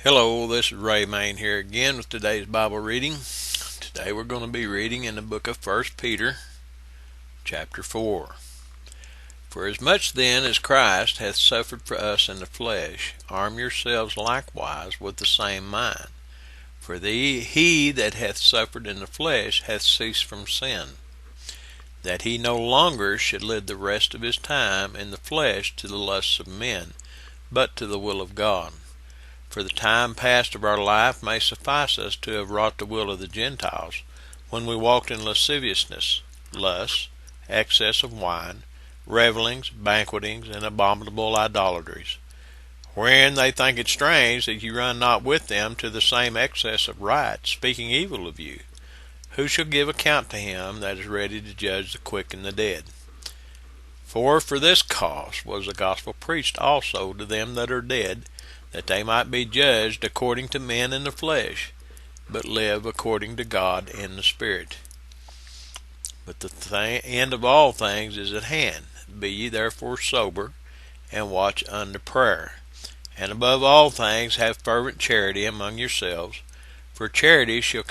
Hello, this is Ray Main here again with today's Bible reading. Today we're going to be reading in the book of 1 Peter, chapter 4. For as much then as Christ hath suffered for us in the flesh, arm yourselves likewise with the same mind. For he that hath suffered in the flesh hath ceased from sin, that he no longer should live the rest of his time in the flesh to the lusts of men, but to the will of God. For the time past of our life may suffice us to have wrought the will of the Gentiles, when we walked in lasciviousness, lusts, excess of wine, revellings, banquetings, and abominable idolatries, wherein they think it strange that you run not with them to the same excess of right, speaking evil of you. Who shall give account to him that is ready to judge the quick and the dead? For this cause was the gospel preached also to them that are dead, that they might be judged according to men in the flesh, but live according to God in the Spirit. But the end of all things is at hand. Be ye therefore sober, and watch unto prayer. And above all things have fervent charity among yourselves, for charity shall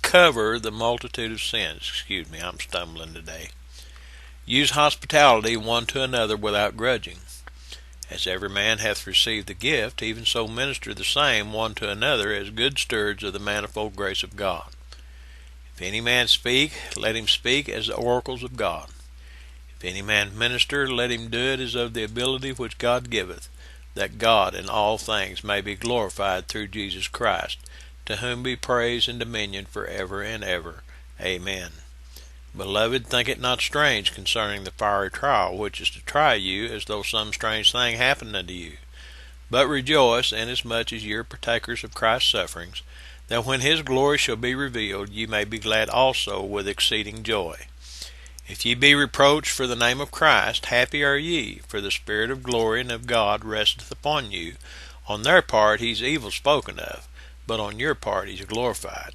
cover the multitude of sins. I'm stumbling today. Use hospitality one to another without grudging. As every man hath received the gift, even so minister the same one to another as good stewards of the manifold grace of God. If any man speak, let him speak as the oracles of God. If any man minister, let him do it as of the ability which God giveth, that God in all things may be glorified through Jesus Christ, to whom be praise and dominion for ever and ever. Amen. Beloved, think it not strange concerning the fiery trial which is to try you, as though some strange thing happened unto you. But rejoice, inasmuch as ye are partakers of Christ's sufferings, that when his glory shall be revealed, ye may be glad also with exceeding joy. If ye be reproached for the name of Christ, happy are ye, for the Spirit of glory and of God resteth upon you. On their part he's evil spoken of, but on your part he's glorified.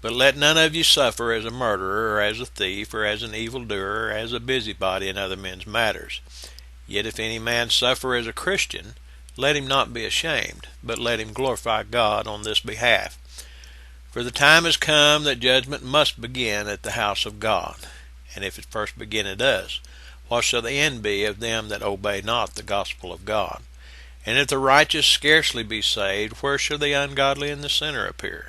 But let none of you suffer as a murderer, or as a thief, or as an evildoer, or as a busybody in other men's matters. Yet if any man suffer as a Christian, let him not be ashamed, but let him glorify God on this behalf. For the time is come that judgment must begin at the house of God. And if it first begin at us, what shall the end be of them that obey not the gospel of God? And if the righteous scarcely be saved, where shall the ungodly and the sinner appear?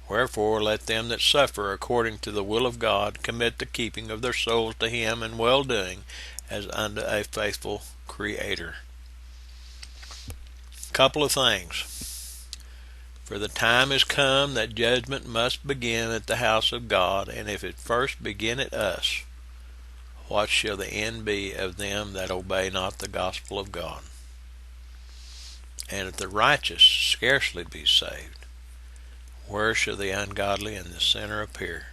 Wherefore let them that suffer according to the will of God commit the keeping of their souls to him in well-doing, as unto a faithful Creator. Couple of things. For the time is come that judgment must begin at the house of God, and if it first begin at us, what shall the end be of them that obey not the gospel of God? And if the righteous scarcely be saved, where shall the ungodly and the sinner appear?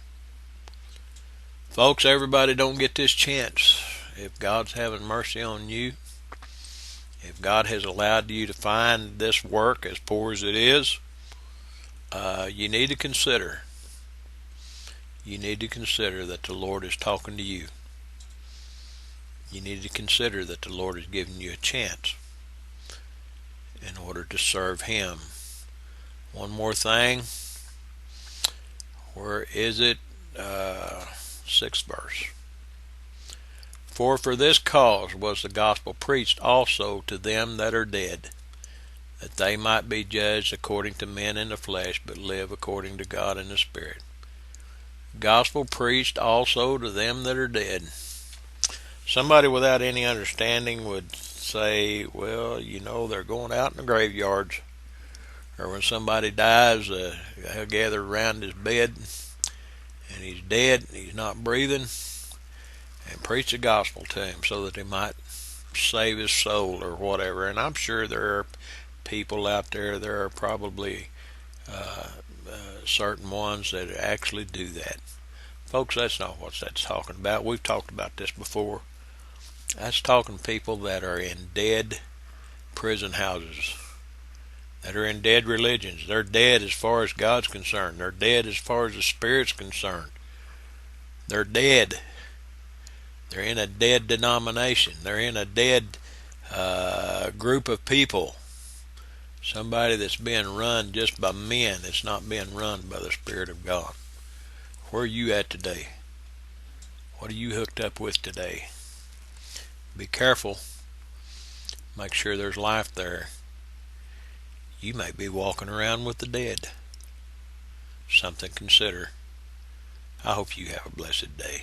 Folks, everybody don't get this chance. If God's having mercy on you, if God has allowed you to find this work as poor as it is, you need to consider. You need to consider that the Lord is talking to you. You need to consider that the Lord is giving you a chance in order to serve him. One more thing. Where is it? 6th verse. For this cause was the gospel preached also to them that are dead, that they might be judged according to men in the flesh, but live according to God in the Spirit. Gospel preached also to them that are dead. Somebody without any understanding would say, well, they're going out in the graveyards. Or when somebody dies, they'll gather around his bed, and he's dead, and he's not breathing, and preach the gospel to him so that he might save his soul or whatever. And I'm sure there are people out there, there are probably certain ones that actually do that. Folks, that's not what that's talking about. We've talked about this before. That's talking people that are in dead prison houses, that are in dead religions. They're dead as far as God's concerned. They're dead as far as the Spirit's concerned. They're dead. They're in a dead denomination. They're in a dead group of people. Somebody that's being run just by men. It's not being run by the Spirit of God. Where are you at today? What are you hooked up with today? Be careful. Make sure there's life there. You may be walking around with the dead. Something to consider. I hope you have a blessed day.